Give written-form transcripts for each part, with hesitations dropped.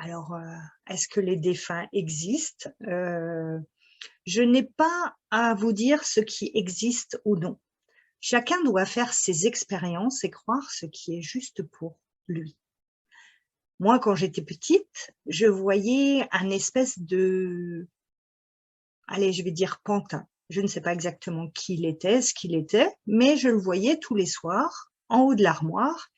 Alors, est-ce que les défunts existent? Je n'ai pas à vous dire ce qui existe ou non. Chacun doit faire ses expériences et croire ce qui est juste pour lui. Moi, quand j'étais petite, je voyais un espèce de, allez, je vais dire pantin. Je ne sais pas exactement qui il était, ce qu'il était, mais je le voyais tous les soirs en haut de l'armoire.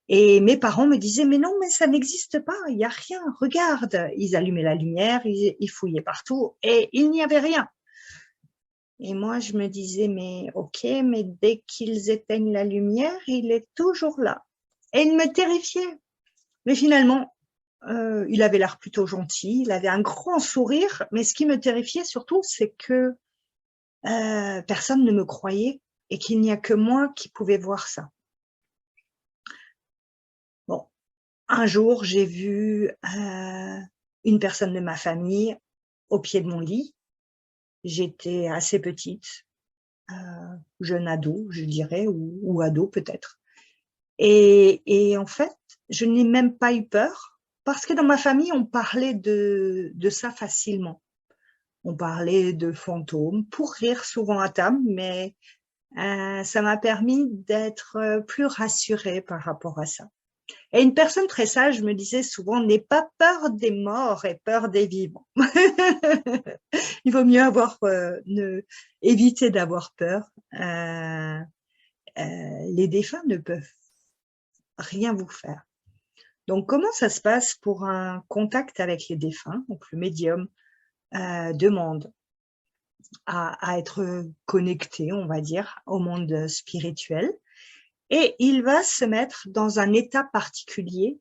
Et mes parents me disaient: «Mais non, mais ça n'existe pas, il n'y a rien, regarde!» Ils allumaient la lumière, ils fouillaient partout et il n'y avait rien. Et moi, je me disais: «Mais OK, mais dès qu'ils éteignent la lumière, il est toujours là». Et il me terrifiait. Mais finalement, il avait l'air plutôt gentil, il avait un grand sourire, mais ce qui me terrifiait surtout, c'est que, personne ne me croyait et qu'il n'y a que moi qui pouvais voir ça. Bon, un jour, j'ai vu, une personne de ma famille au pied de mon lit. J'étais assez petite, heu, jeune ado, je dirais, ou ado peut-être. Et en fait, je n'ai même pas eu peur parce que dans ma famille, on parlait de ça facilement. On parlait de fantômes pour rire souvent à table, mais ça m'a permis d'être, plus rassurée par rapport à ça. Et une personne très sage me disait souvent: «N'aie pas peur des morts, aie peur des vivants». Il vaut mieux avoir, ne éviter d'avoir peur. Les défunts ne peuvent rien vous faire. Donc comment ça se passe pour un contact avec les défunts? Donc le médium, demande à être connecté, on va dire, au monde spirituel et il va se mettre dans un état particulier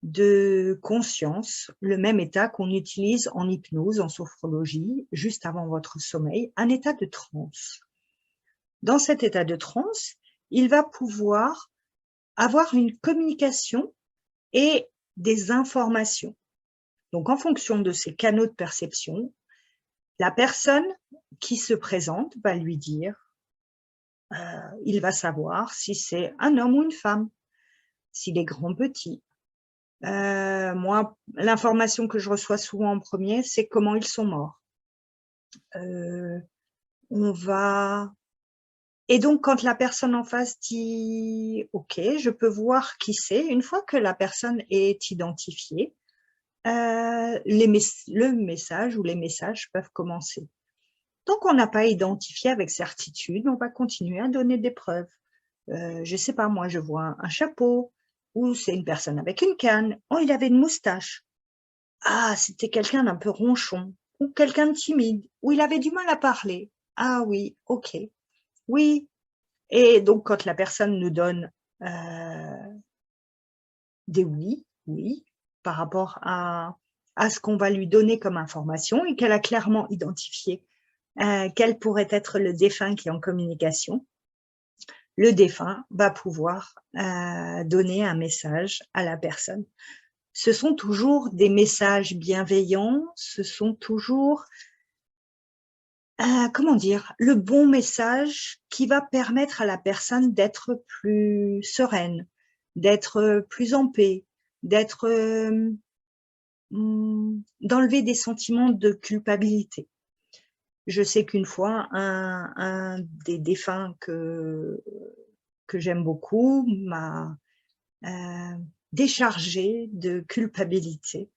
de conscience, le même état qu'on utilise en hypnose, en sophrologie, juste avant votre sommeil, un état de transe. Dans cet état de transe, il va pouvoir avoir une communication et des informations. Donc, en fonction de ces canaux de perception, la personne qui se présente va lui dire, il va savoir si c'est un homme ou une femme, s'il est grand, petit. Moi, l'information que je reçois souvent en premier, c'est comment ils sont morts. Heu, on va et donc quand la personne en face dit: «OK, je peux voir qui c'est», une fois que la personne est identifiée, le message ou les messages peuvent commencer. Tant qu'on n'a pas identifié avec certitude, on va continuer à donner des preuves. Je sais pas, moi, je vois un chapeau ou c'est une personne avec une canne. Oh, il avait une moustache. Ah, c'était quelqu'un d'un peu ronchon ou quelqu'un de timide, ou il avait du mal à parler. Ah oui, OK. Oui, et donc quand la personne nous donne, des oui, oui, par rapport à ce qu'on va lui donner comme information et qu'elle a clairement identifié, quel pourrait être le défunt qui est en communication, le défunt va pouvoir, donner un message à la personne. Ce sont toujours des messages bienveillants, ce sont toujours, comment dire? Le bon message qui va permettre à la personne d'être plus sereine, d'être, plus en paix, d'être, d'enlever des sentiments de culpabilité. Je sais qu'une fois, un des défunts que j'aime beaucoup m'a, déchargée de culpabilité,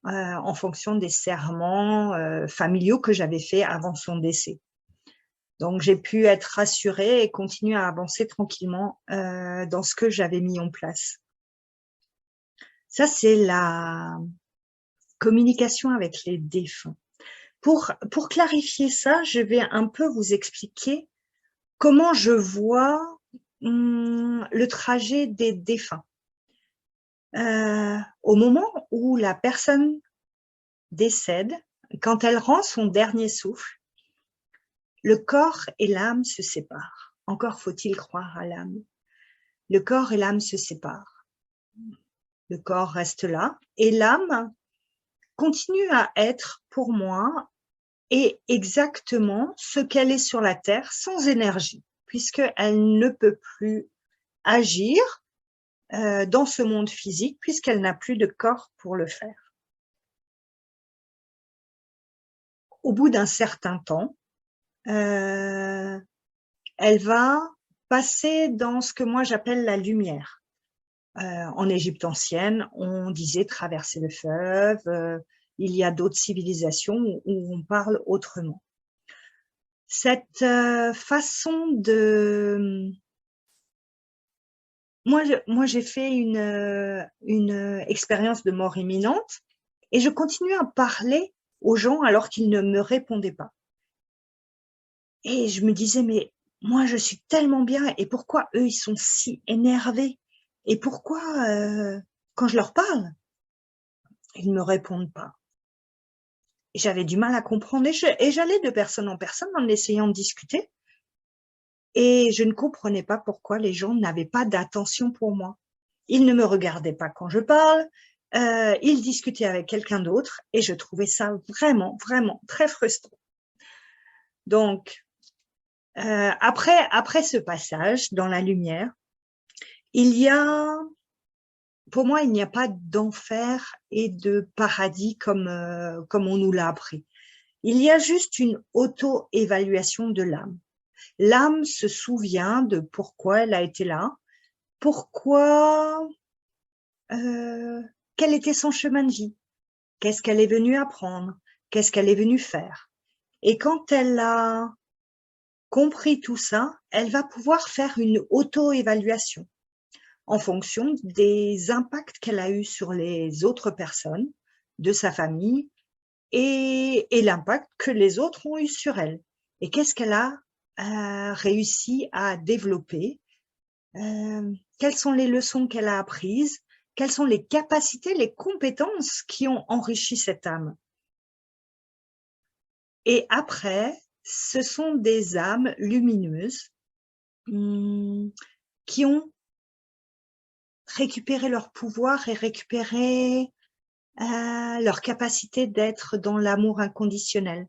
en fonction des serments, familiaux que j'avais faits avant son décès. Donc j'ai pu être rassurée et continuer à avancer tranquillement, dans ce que j'avais mis en place. Ça, c'est la communication avec les défunts. Pour clarifier ça, je vais un peu vous expliquer comment je vois, le trajet des défunts. Au moment où la personne décède, quand elle rend son dernier souffle, le corps et l'âme se séparent. Encore faut-il croire à l'âme. Le corps et l'âme se séparent. Le corps reste là et l'âme continue à être pour moi et exactement ce qu'elle est sur la terre sans énergie, puisqu'elle ne peut plus agir, dans ce monde physique, puisqu'elle n'a plus de corps pour le faire. au bout d'un certain temps, elle va passer dans ce que moi j'appelle la lumière. En Égypte ancienne, on disait traverser le fleuve, il y a d'autres civilisations où on parle autrement. Cette façon de... Moi j'ai fait une expérience de mort imminente et je continuais à parler aux gens alors qu'ils ne me répondaient pas. Et je me disais, mais moi je suis tellement bien et pourquoi eux ils sont si énervés? Et pourquoi quand je leur parle, ils ne me répondent pas? J'avais du mal à comprendre et j'allais de personne en personne en essayant de discuter et je ne comprenais pas pourquoi les gens n'avaient pas d'attention pour moi. Ils ne me regardaient pas quand je parle, ils discutaient avec quelqu'un d'autre et je trouvais ça vraiment, vraiment très frustrant. Donc, après ce passage dans la lumière, il y a, pour moi, il n'y a pas d'enfer et de paradis comme on nous l'a appris. Il y a juste une auto-évaluation de l'âme. L'âme se souvient de pourquoi elle a été là, pourquoi, quel était son chemin de vie, qu'est-ce qu'elle est venue apprendre, qu'est-ce qu'elle est venue faire. Et quand elle a compris tout ça, elle va pouvoir faire une auto-évaluation en fonction des impacts qu'elle a eus sur les autres personnes de sa famille et l'impact que les autres ont eu sur elle. Et qu'est-ce qu'elle a réussi à développer, quelles sont les leçons qu'elle a apprises, quelles sont les capacités, les compétences qui ont enrichi cette âme. Et après, ce sont des âmes lumineuses qui ont récupéré leur pouvoir et récupéré leur capacité d'être dans l'amour inconditionnel,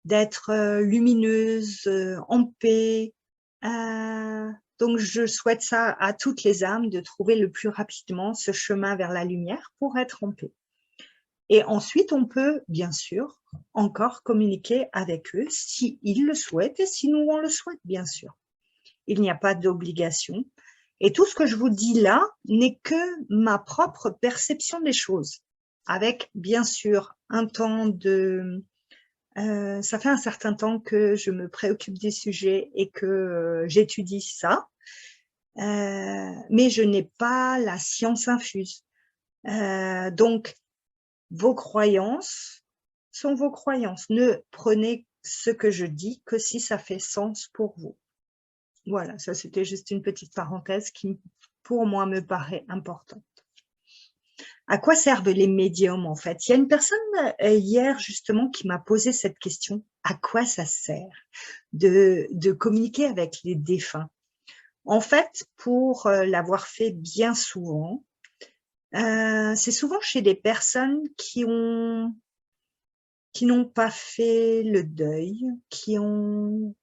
d'être lumineuse, en paix. Donc, je souhaite ça à toutes les âmes, de trouver le plus rapidement ce chemin vers la lumière pour être en paix. Et ensuite, on peut, bien sûr, encore communiquer avec eux s'ils le souhaitent et si nous, on le souhaite, bien sûr. Il n'y a pas d'obligation. Et tout ce que je vous dis là n'est que ma propre perception des choses, avec, bien sûr, un temps de... ça fait un certain temps que je me préoccupe des sujets et que j'étudie ça, mais je n'ai pas la science infuse. Donc, vos croyances sont vos croyances. Ne prenez ce que je dis que si ça fait sens pour vous. Voilà, ça c'était juste une petite parenthèse qui, pour moi, me paraît importante. À quoi servent les médiums, en fait? Il y a une personne hier, justement, qui m'a posé cette question. À quoi ça sert de communiquer avec les défunts? En fait, pour l'avoir fait bien souvent, c'est souvent chez des personnes qui n'ont pas fait le deuil, qui ont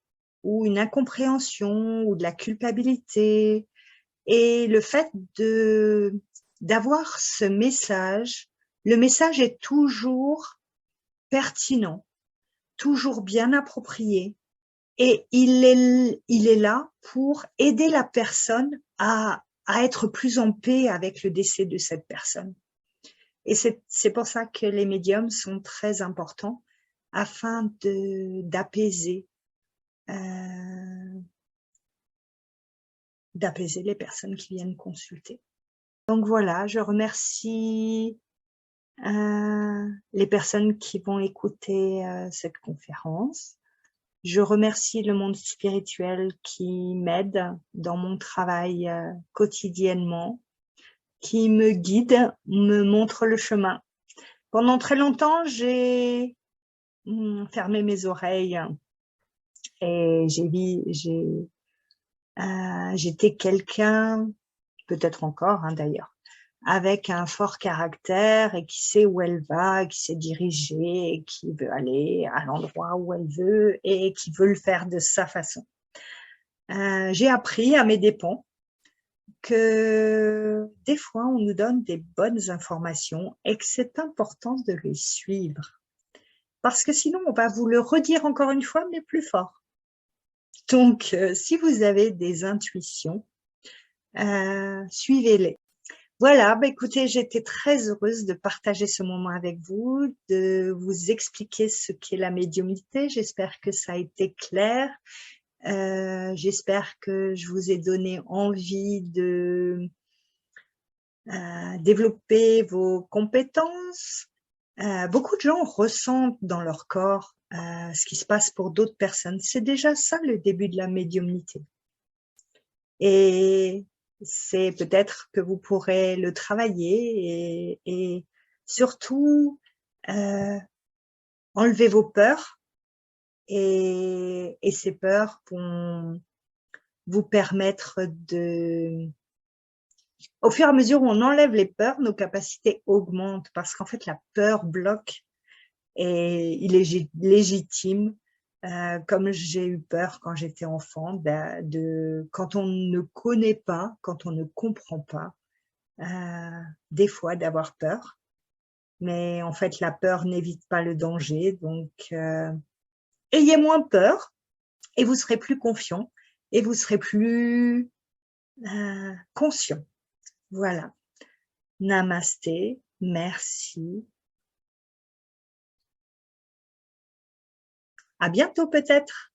ou une incompréhension ou de la culpabilité. Et le fait d'avoir ce message, le message est toujours pertinent, toujours bien approprié. Et il est là pour aider la personne à être plus en paix avec le décès de cette personne. Et c'est pour ça que les médiums sont très importants afin d'apaiser les personnes qui viennent consulter. Donc voilà, je remercie les personnes qui vont écouter cette conférence. Je remercie le monde spirituel qui m'aide dans mon travail quotidiennement, qui me guide, me montre le chemin. Pendant très longtemps, j'ai fermé mes oreilles et j'étais quelqu'un, peut-être encore d'ailleurs, avec un fort caractère et qui sait où elle va, qui sait diriger, et qui veut aller à l'endroit où elle veut et qui veut le faire de sa façon. J'ai appris à mes dépens que des fois, on nous donne des bonnes informations et que c'est important de les suivre. parce que sinon, on va vous le redire encore une fois, mais plus fort. Donc, si vous avez des intuitions, suivez-les. Voilà, bah, écoutez, j'étais très heureuse de partager ce moment avec vous, de vous expliquer ce qu'est la médiumnité. J'espère que ça a été clair. J'espère que je vous ai donné envie de développer vos compétences. Beaucoup de gens ressentent dans leur corps ce qui se passe pour d'autres personnes. C'est déjà ça le début de la médiumnité. Et c'est peut-être que vous pourrez le travailler et surtout enlever vos peurs et ces peurs vont vous permettre de… Au fur et à mesure où on enlève les peurs, nos capacités augmentent parce qu'en fait, la peur bloque et il est légitime. Comme j'ai eu peur quand j'étais enfant, quand on ne connaît pas, quand on ne comprend pas, des fois d'avoir peur. Mais en fait, la peur n'évite pas le danger. Donc, ayez moins peur et vous serez plus confiant et vous serez plus conscient. Voilà. Namasté. Merci. À bientôt peut-être.